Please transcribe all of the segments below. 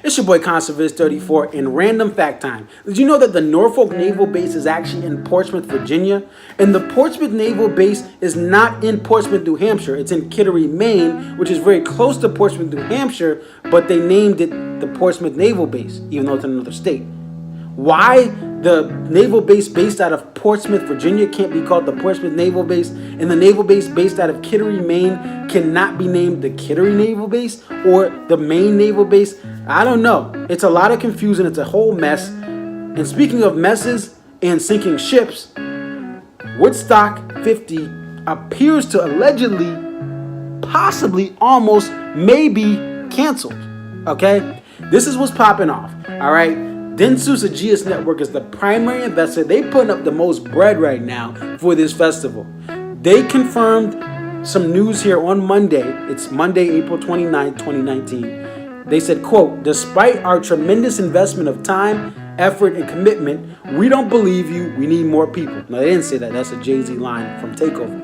It's your boy Conservist34 in Random Fact Time. Did you know that the Norfolk Naval Base is actually in Portsmouth, Virginia? And the Portsmouth Naval Base is not in Portsmouth, New Hampshire. It's in Kittery, Maine, which is very close to Portsmouth, New Hampshire, but they named it the Portsmouth Naval Base, even though it's in another state. Why the naval base based out of Portsmouth, Virginia can't be called the Portsmouth Naval Base, and the naval base based out of Kittery, Maine cannot be named the Kittery Naval Base or the Maine Naval Base? I don't know. It's a lot of confusion. It's a whole mess. And speaking of messes and sinking ships, Woodstock 50 appears to allegedly, possibly, almost, maybe canceled. Okay? This is what's popping off. All right? Dentsu Sagias Network is the primary investor. They putting up the most bread right now for this festival. They confirmed some news here on Monday. It's Monday, April 29th, 2019. They said, quote, "Despite our tremendous investment of time, effort, and commitment, we don't believe you. We need more people." Now, they didn't say that. That's a Jay-Z line from Takeover.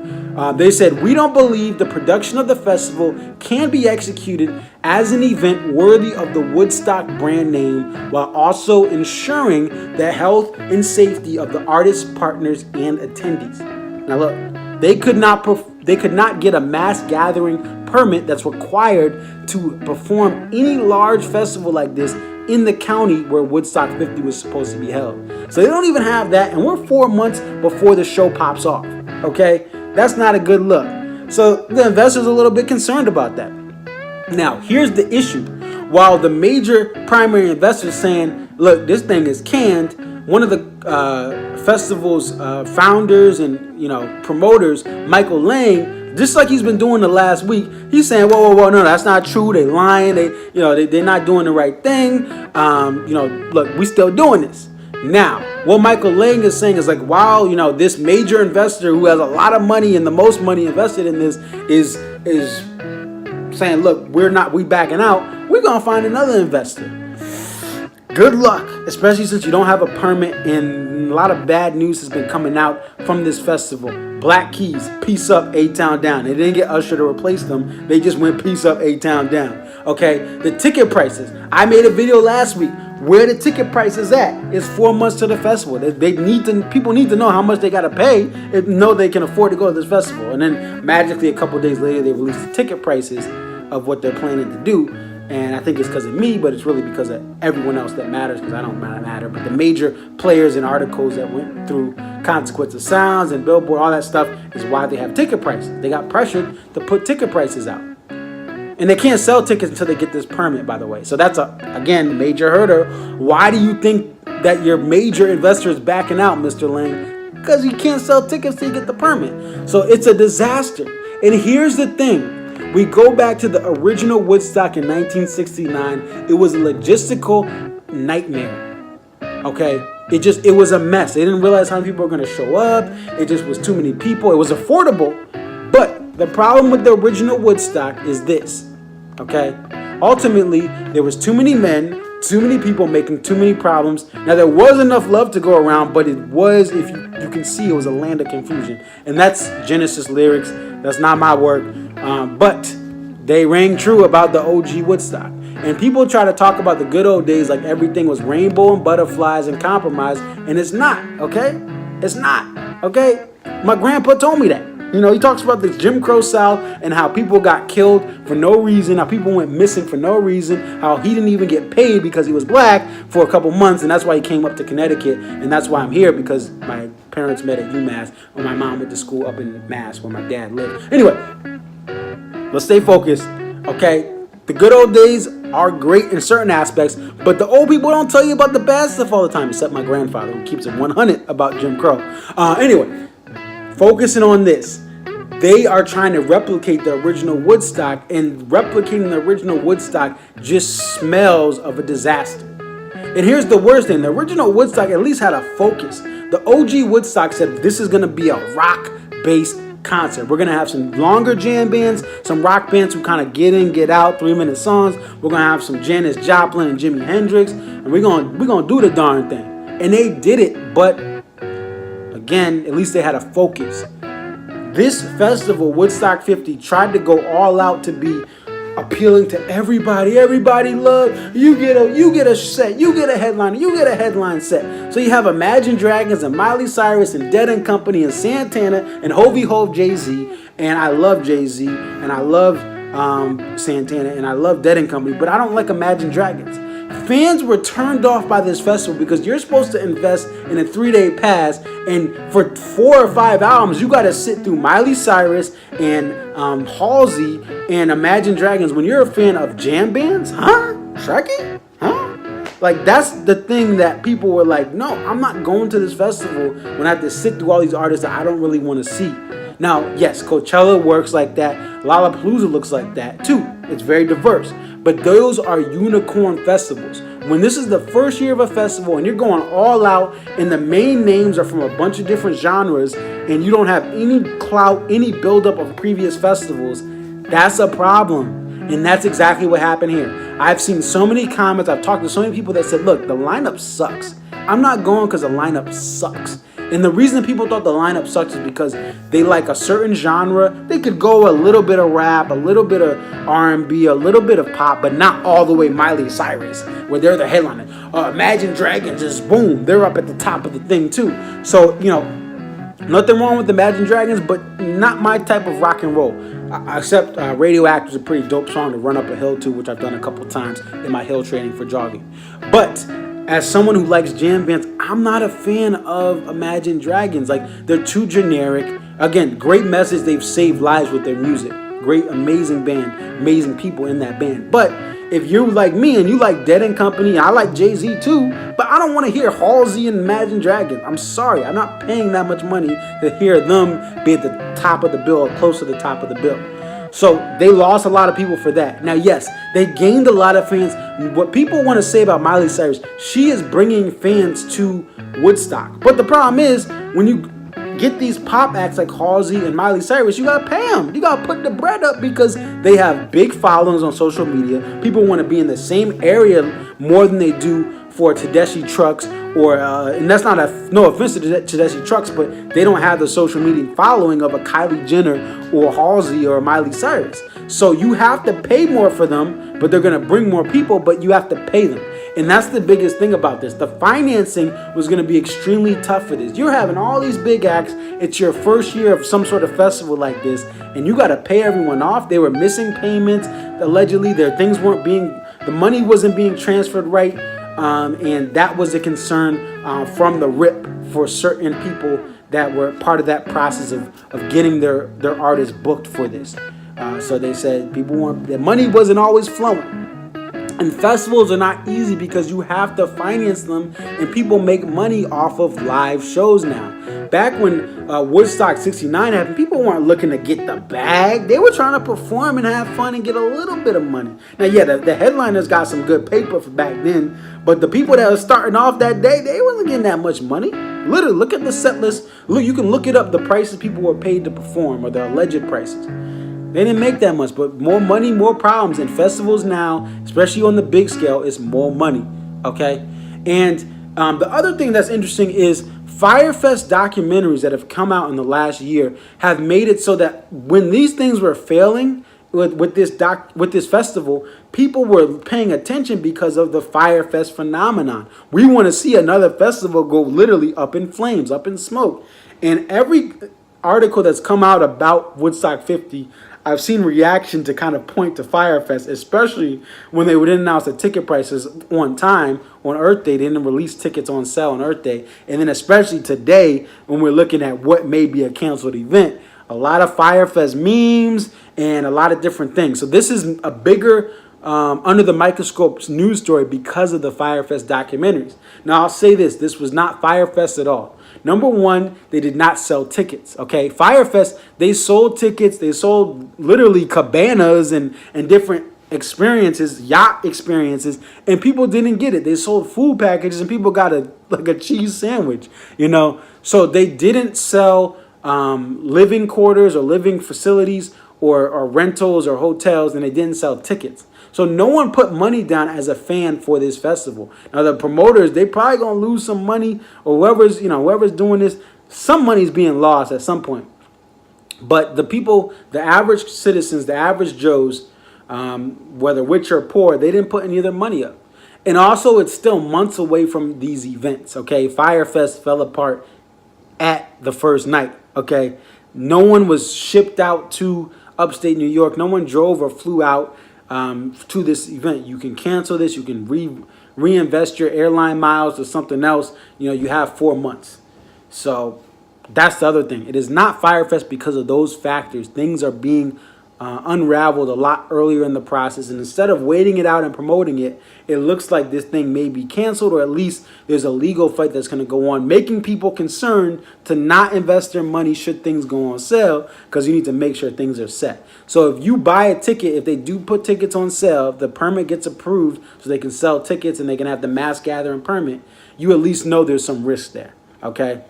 They said, "We don't believe the production of the festival can be executed as an event worthy of the Woodstock brand name while also ensuring the health and safety of the artists, partners, and attendees." Now look, they could not get a mass gathering permit that's required to perform any large festival like this in the county where Woodstock 50 was supposed to be held. So they don't even have that, and we're 4 months before the show pops off. Okay? That's not a good look. So the investors are a little bit concerned about that. Now, here's the issue. While the major primary investors saying, look, this thing is canned, one of the festival's founders and promoters, Michael Lang, just like he's been doing the last week, he's saying, whoa, no, that's not true. They lying. They're not doing the right thing. Look, we still doing this. Now, what Michael Lang is saying is like, while this major investor who has a lot of money and the most money invested in this is saying, look, we backing out, we're gonna find another investor. Good luck, especially since you don't have a permit, and a lot of bad news has been coming out from this festival. Black Keys, peace up, A-Town down. They didn't get Usher to replace them. They just went peace up, A-Town down. Okay, the ticket prices. I made a video last week where the ticket price is at. It's 4 months to the festival. People need to know how much they got to pay and know they can afford to go to this festival. And then magically a couple days later, they released the ticket prices of what they're planning to do. And I think it's because of me, but it's really because of everyone else that matters, because I don't matter. But the major players and articles that went through Consequence of Sounds and Billboard, all that stuff, is why they have ticket prices. They got pressured to put ticket prices out. And they can't sell tickets until they get this permit, by the way. So that's, again, major hurdle. Why do you think that your major investor is backing out, Mr. Lang? Because you can't sell tickets till you get the permit. So it's a disaster. And here's the thing. We go back to the original Woodstock in 1969. It was a logistical nightmare. Okay? It was a mess. They didn't realize how many people were going to show up. It just was too many people. It was affordable. But the problem with the original Woodstock is this. Okay? Ultimately, there was too many men, too many people making too many problems. Now, there was enough love to go around, but it was, if you can see, it was a land of confusion. And that's Genesis lyrics. That's not my work. But they rang true about the OG Woodstock. And people try to talk about the good old days like everything was rainbow and butterflies and compromise. And it's not, okay? It's not, okay? My grandpa told me that. He talks about the Jim Crow South and how people got killed for no reason, how people went missing for no reason, how he didn't even get paid because he was black for a couple months, and that's why he came up to Connecticut, and that's why I'm here, because my parents met at UMass, when my mom went to school up in Mass where my dad lived. Anyway, let's stay focused, okay? The good old days are great in certain aspects, but the old people don't tell you about the bad stuff all the time, except my grandfather, who keeps it 100 about Jim Crow. Anyway, focusing on this, they are trying to replicate the original Woodstock, and replicating the original Woodstock just smells of a disaster. And here's the worst thing. The original Woodstock at least had a focus. The OG Woodstock said this is going to be a rock-based concert. We're going to have some longer jam bands, some rock bands who kind of get in, get out, 3-minute songs. We're going to have some Janis Joplin and Jimi Hendrix, and we're going to do the darn thing. And they did it, but again, at least they had a focus. This festival, Woodstock 50, tried to go all out to be appealing to everybody. Everybody love you. Get a set. You get a headliner. You get a headline set. So you have Imagine Dragons and Miley Cyrus and Dead and Company and Santana and Hovey Hove Jay-Z. And I love Jay-Z and I love Santana and I love Dead and Company, but I don't like Imagine Dragons. Fans were turned off by this festival because you're supposed to invest in a 3-day pass, and for 4 or 5 albums, you got to sit through Miley Cyrus and Halsey and Imagine Dragons. When you're a fan of jam bands, Shreki? Like, that's the thing that people were like, no, I'm not going to this festival when I have to sit through all these artists that I don't really want to see. Now, yes, Coachella works like that. Lollapalooza looks like that too. It's very diverse. But those are unicorn festivals. When this is the first year of a festival and you're going all out and the main names are from a bunch of different genres and you don't have any clout, any buildup of previous festivals, that's a problem. And that's exactly what happened here. I've seen so many comments. I've talked to so many people that said, look, the lineup sucks. I'm not going because the lineup sucks. And the reason people thought the lineup sucks is because they like a certain genre. They could go a little bit of rap, a little bit of R&B, a little bit of pop, but not all the way Miley Cyrus, where they're the headliner. Imagine Dragons is boom. They're up at the top of the thing too. So, nothing wrong with Imagine Dragons, but not my type of rock and roll. Except Radioactive is a pretty dope song to run up a hill to, which I've done a couple times in my hill training for jogging. But as someone who likes jam bands, I'm not a fan of Imagine Dragons. Like, they're too generic. Again, great message. They've saved lives with their music. Great, amazing band, amazing people in that band. But if you're like me and you like Dead and Company, I like Jay-Z too, but I don't want to hear Halsey and Imagine Dragons. I'm sorry. I'm not paying that much money to hear them be at the top of the bill or close to the top of the bill. So they lost a lot of people for that. Now, yes, they gained a lot of fans. What people want to say about Miley Cyrus, she is bringing fans to Woodstock. But the problem is, when you get these pop acts like Halsey and Miley Cyrus, you got to pay them. You got to put the bread up because they have big followings on social media. People want to be in the same area more than they do for Tedeschi Trucks and that's not no offense to Tedeschi Trucks, but they don't have the social media following of a Kylie Jenner or Halsey or Miley Cyrus. So you have to pay more for them, but they're going to bring more people, but you have to pay them. And that's the biggest thing about this. The financing was going to be extremely tough for this. You're having all these big acts. It's your first year of some sort of festival like this, and you got to pay everyone off. They were missing payments. Allegedly, the money wasn't being transferred right. And that was a concern from the rip for certain people that were part of that process of getting their artists booked for this. So they said the money wasn't always flowing. And festivals are not easy because you have to finance them, and people make money off of live shows now. Back when Woodstock 69 happened, people weren't looking to get the bag. They were trying to perform and have fun and get a little bit of money. Now, yeah, the headliners got some good paper for back then, but the people that were starting off that day, they wasn't getting that much money. Literally, look at the set list. Look, you can look it up, the prices people were paid to perform, or the alleged prices. They didn't make that much, but more money, more problems. And festivals now, especially on the big scale, is more money, okay? And the other thing that's interesting is Firefest documentaries that have come out in the last year have made it so that when these things were failing with this festival, people were paying attention because of the Firefest phenomenon. We want to see another festival go literally up in flames, up in smoke. And every article that's come out about Woodstock 50, I've seen reaction to kind of point to Firefest, especially when they didn't announce the ticket prices on time on Earth Day. They didn't release tickets on sale on Earth Day. And then especially today, when we're looking at what may be a canceled event, a lot of Firefest memes and a lot of different things. So this is a bigger under the microscope news story because of the Firefest documentaries. Now, I'll say this was not Firefest at all. Number one, they did not sell tickets, okay? Firefest, they sold tickets. They sold literally cabanas and different experiences, yacht experiences, and people didn't get it. They sold food packages and people got a cheese sandwich, So they didn't sell living quarters or living facilities or rentals or hotels, and they didn't sell tickets. So no one put money down as a fan for this festival. Now the promoters, they probably gonna lose some money, or whoever's doing this, some money's being lost at some point. But the people, the average citizens, the average Joes, whether rich or poor, they didn't put any of their money up. And also, it's still months away from these events. Okay, Firefest fell apart at the first night. Okay, no one was shipped out to upstate New York. No one drove or flew out to this event. You can cancel this. You can reinvest your airline miles or something else. You have 4 months. So that's the other thing. It is not Firefest because of those factors. Things are being unraveled a lot earlier in the process, and instead of waiting it out and promoting it, it looks like this thing may be canceled, or at least there's a legal fight that's going to go on, making people concerned to not invest their money should things go on sale, because you need to make sure things are set. So if you buy a ticket, if they do put tickets on sale, if the permit gets approved so they can sell tickets and they can have the mass gathering permit, you at least know there's some risk there. Okay.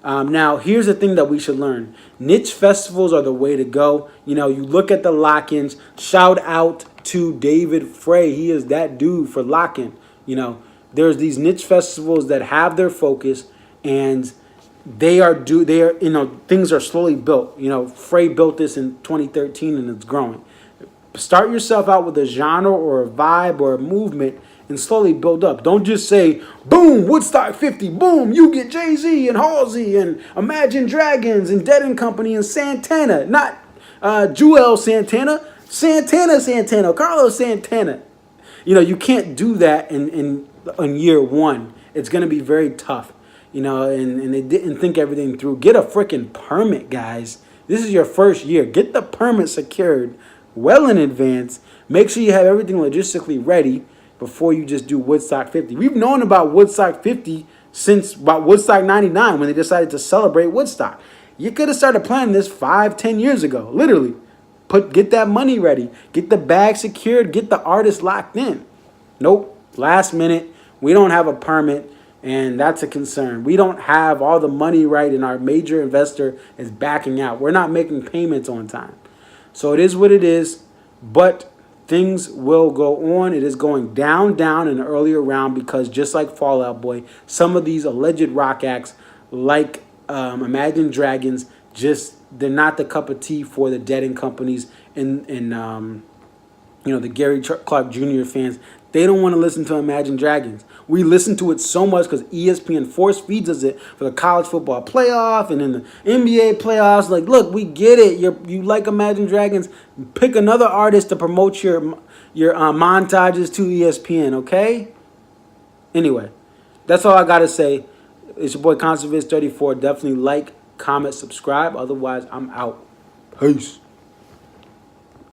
Now, here's the thing that we should learn. Niche festivals are the way to go. You look at the lock-ins. Shout out to David Frey. He is that dude for lock-in. There's these niche festivals that have their focus, and things are slowly built. Frey built this in 2013, and it's growing. Start yourself out with a genre or a vibe or a movement and slowly build up. Don't just say, boom, Woodstock 50, boom, you get Jay-Z and Halsey and Imagine Dragons and Dead and Company and Santana. Not Joel Santana, Carlos Santana. You can't do that in year one. It's going to be very tough, and they didn't think everything through. Get a freaking permit, guys. This is your first year. Get the permit secured well in advance. Make sure you have everything logistically ready before you just do Woodstock 50. We've known about Woodstock 50 since about Woodstock 99 when they decided to celebrate Woodstock. You could have started planning this 5-10 years ago, literally. Get that money ready. Get the bag secured. Get the artist locked in. Nope. Last minute. We don't have a permit, and that's a concern. We don't have all the money right, and our major investor is backing out. We're not making payments on time. So it is what it is, but things will go on. It is going down in the earlier round because just like Fall Out Boy, some of these alleged rock acts like Imagine Dragons, they're not the cup of tea for the Dead and Companies and the Gary Clark Jr. fans. They don't want to listen to Imagine Dragons. We listen to it so much because ESPN force feeds us it for the college football playoff and in the NBA playoffs. Like, look, we get it. You like Imagine Dragons. Pick another artist to promote your montages to ESPN, okay? Anyway, that's all I got to say. It's your boy Conservist34. Definitely like, comment, subscribe. Otherwise, I'm out. Peace.